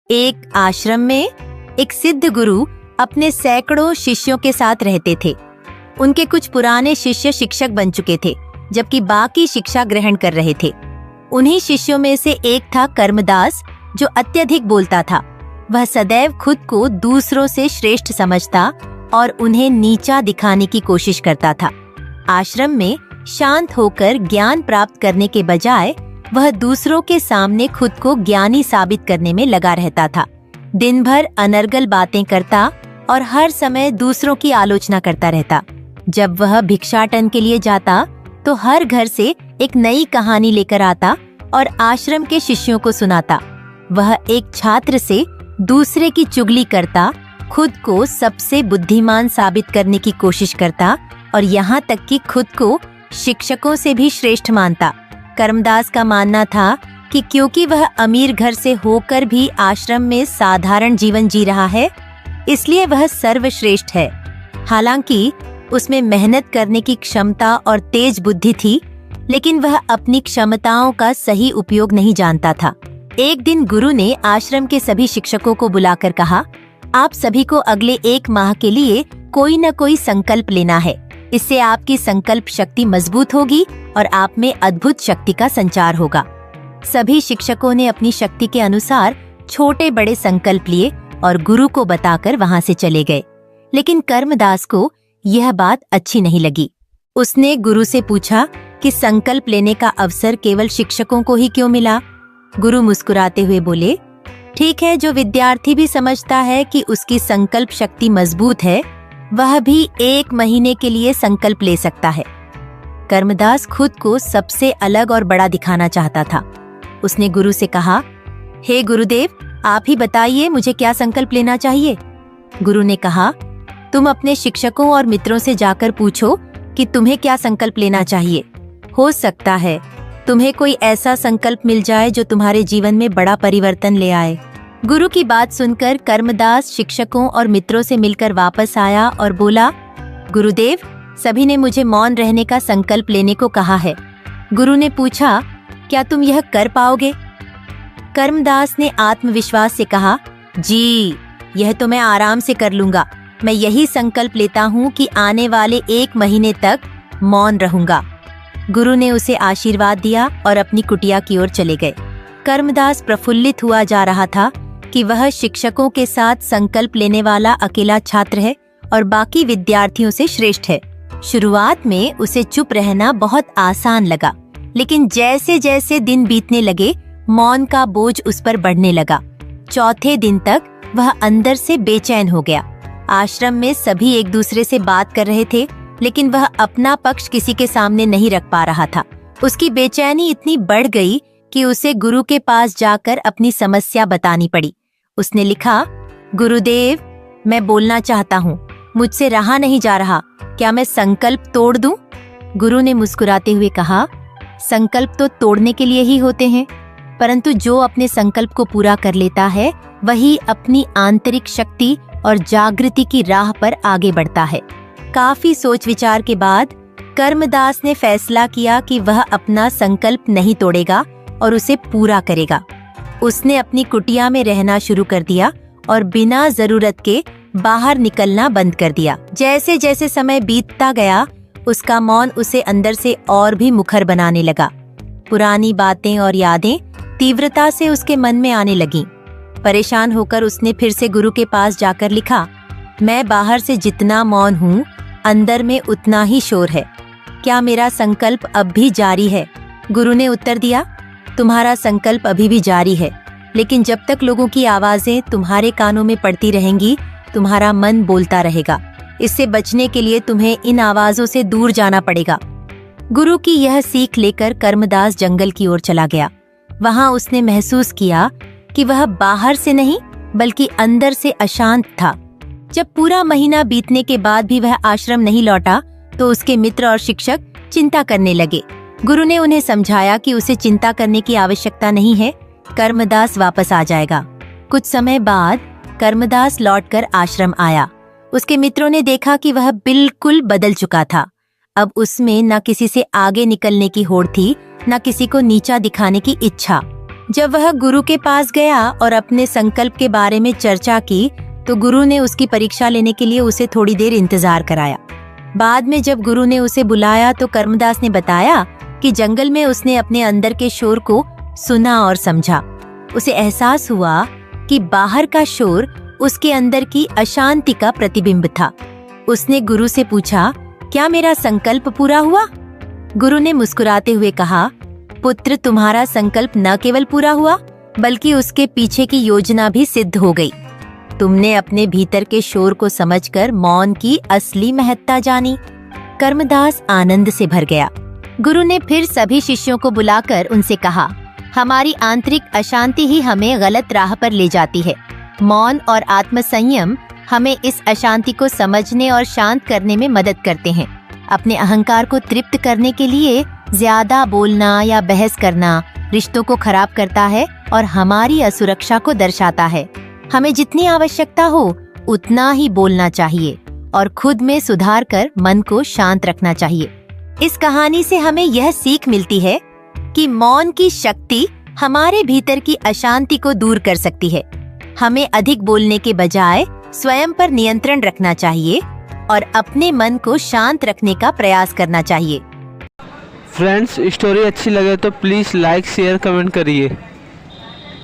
एक आश्रम में एक सिद्ध गुरु अपने सैकड़ों शिष्यों के साथ रहते थे। उनके कुछ पुराने शिष्य शिक्षक बन चुके थे, जबकि बाकी शिक्षा ग्रहण कर रहे थे। उन्हीं शिष्यों में से एक था कर्मदास, जो अत्यधिक बोलता था। वह सदैव खुद को दूसरों से श्रेष्ठ समझता और उन्हें नीचा दिखाने की कोशिश करता था। आश्रम में शांत होकर ज्ञान प्राप्त करने के बजाय वह दूसरों के सामने खुद को ज्ञानी साबित करने में लगा रहता था। दिन भर अनर्गल बातें करता और हर समय दूसरों की आलोचना करता रहता। जब वह भिक्षाटन के लिए जाता तो हर घर से एक नई कहानी लेकर आता और आश्रम के शिष्यों को सुनाता। वह एक छात्र से दूसरे की चुगली करता, खुद को सबसे बुद्धिमान साबित करने की कोशिश करता और यहाँ तक कि खुद को शिक्षकों से भी श्रेष्ठ मानता। कर्मदास का मानना था कि क्योंकि वह अमीर घर से होकर भी आश्रम में साधारण जीवन जी रहा है, इसलिए वह सर्वश्रेष्ठ है। हालांकि उसमें मेहनत करने की क्षमता और तेज बुद्धि थी, लेकिन वह अपनी क्षमताओं का सही उपयोग नहीं जानता था। एक दिन गुरु ने आश्रम के सभी शिक्षकों को बुलाकर कहा, आप सभी को अगले 1 माह के लिए कोई न कोई संकल्प लेना है। इससे आपकी संकल्प शक्ति मजबूत होगी और आप में अद्भुत शक्ति का संचार होगा। सभी शिक्षकों ने अपनी शक्ति के अनुसार छोटे बड़े संकल्प लिए और गुरु को बताकर वहां से चले गए। लेकिन कर्मदास को यह बात अच्छी नहीं लगी। उसने गुरु से पूछा कि संकल्प लेने का अवसर केवल शिक्षकों को ही क्यों मिला? गुरु मुस्कुराते हुए बोले, ठीक है, जो विद्यार्थी भी समझता है कि उसकी संकल्प शक्ति मजबूत है, वह भी 1 महीने के लिए संकल्प ले सकता है। कर्मदास खुद को सबसे अलग और बड़ा दिखाना चाहता था। उसने गुरु से कहा, हे गुरुदेव, आप ही बताइए मुझे क्या संकल्प लेना चाहिए। गुरु ने कहा, तुम अपने शिक्षकों और मित्रों से जाकर पूछो कि तुम्हें क्या संकल्प लेना चाहिए। हो सकता है तुम्हें कोई ऐसा संकल्प मिल जाए जो तुम्हारे जीवन में बड़ा परिवर्तन ले आए। गुरु की बात सुनकर कर्मदास शिक्षकों और मित्रों से मिलकर वापस आया और बोला, गुरुदेव, सभी ने मुझे मौन रहने का संकल्प लेने को कहा है। गुरु ने पूछा, क्या तुम यह कर पाओगे? कर्मदास ने आत्मविश्वास से कहा, जी, यह तो मैं आराम से कर लूंगा। मैं यही संकल्प लेता हूँ कि आने वाले 1 महीने तक मौन रहूंगा। गुरु ने उसे आशीर्वाद दिया और अपनी कुटिया की ओर चले गए। कर्मदास प्रफुल्लित हुआ जा रहा था कि वह शिक्षकों के साथ संकल्प लेने वाला अकेला छात्र है और बाकी विद्यार्थियों से श्रेष्ठ है। शुरुआत में उसे चुप रहना बहुत आसान लगा, लेकिन जैसे जैसे दिन बीतने लगे, मौन का बोझ उस पर बढ़ने लगा। चौथे दिन तक वह अंदर से बेचैन हो गया। आश्रम में सभी एक दूसरे से बात कर रहे थे, लेकिन वह अपना पक्ष किसी के सामने नहीं रख पा रहा था। उसकी बेचैनी इतनी बढ़ गई कि उसे गुरु के पास जाकर अपनी समस्या बतानी पड़ी। उसने लिखा, गुरुदेव, मैं बोलना चाहता हूँ, मुझसे रहा नहीं जा रहा, क्या मैं संकल्प तोड़ दूं? गुरु ने मुस्कुराते हुए कहा, संकल्प तो तोड़ने के लिए ही होते हैं, परंतु जो अपने संकल्प को पूरा कर लेता है, वही अपनी आंतरिक शक्ति और जागृति की राह पर आगे बढ़ता है। काफी सोच विचार के बाद कर्मदास ने फैसला किया कि वह अपना संकल्प नहीं तोड़ेगा और उसे पूरा करेगा। उसने अपनी कुटिया में रहना शुरू कर दिया और बिना जरूरत के बाहर निकलना बंद कर दिया। जैसे जैसे समय बीतता गया, उसका मौन उसे अंदर से और भी मुखर बनाने लगा। पुरानी बातें और यादें तीव्रता से उसके मन में आने लगीं। परेशान होकर उसने फिर से गुरु के पास जाकर लिखा, मैं बाहर से जितना मौन हूँ, अंदर में उतना ही शोर है। क्या मेरा संकल्प अब भी जारी है? गुरु ने उत्तर दिया, तुम्हारा संकल्प अभी भी जारी है, लेकिन जब तक लोगों की आवाजें तुम्हारे कानों में पड़ती रहेंगी, तुम्हारा मन बोलता रहेगा। इससे बचने के लिए तुम्हें इन आवाजों से दूर जाना पड़ेगा। गुरु की यह सीख लेकर कर्मदास जंगल की ओर चला गया। वहां उसने महसूस किया कि वह बाहर से नहीं बल्कि अंदर से अशांत था। जब पूरा महीना बीतने के बाद भी वह आश्रम नहीं लौटा तो उसके मित्र और शिक्षक चिंता करने लगे। गुरु ने उन्हें समझाया कि उसे चिंता करने की आवश्यकता नहीं है, कर्मदास वापस आ जाएगा। कुछ समय बाद कर्मदास लौटकर आश्रम आया। उसके मित्रों ने देखा कि वह बिल्कुल बदल चुका था। अब उसमें न किसी से आगे निकलने की होड़ थी, न किसी को नीचा दिखाने की इच्छा। जब वह गुरु के पास गया और अपने संकल्प के बारे में चर्चा की तो गुरु ने उसकी परीक्षा लेने के लिए उसे थोड़ी देर इंतजार कराया। बाद में जब गुरु ने उसे बुलाया तो कर्मदास ने बताया कि जंगल में उसने अपने अंदर के शोर को सुना और समझा। उसे एहसास हुआ कि बाहर का शोर उसके अंदर की अशांति का प्रतिबिंब था। उसने गुरु से पूछा, क्या मेरा संकल्प पूरा हुआ? गुरु ने मुस्कुराते हुए कहा, पुत्र, तुम्हारा संकल्प न केवल पूरा हुआ बल्कि उसके पीछे की योजना भी सिद्ध हो गई। तुमने अपने भीतर के शोर को समझकर मौन की असली महत्ता जानी। कर्मदास आनंद से भर गया। गुरु ने फिर सभी शिष्यों को बुलाकर उनसे कहा, हमारी आंतरिक अशांति ही हमें गलत राह पर ले जाती है। मौन और आत्मसंयम हमें इस अशांति को समझने और शांत करने में मदद करते हैं। अपने अहंकार को तृप्त करने के लिए ज्यादा बोलना या बहस करना रिश्तों को खराब करता है और हमारी असुरक्षा को दर्शाता है। हमें जितनी आवश्यकता हो उतना ही बोलना चाहिए और खुद में सुधार कर मन को शांत रखना चाहिए। इस कहानी से हमें यह सीख मिलती है कि मौन की शक्ति हमारे भीतर की अशांति को दूर कर सकती है। हमें अधिक बोलने के बजाय स्वयं पर नियंत्रण रखना चाहिए और अपने मन को शांत रखने का प्रयास करना चाहिए। फ्रेंड्स, स्टोरी अच्छी लगे तो प्लीज़ लाइक शेयर कमेंट करिए।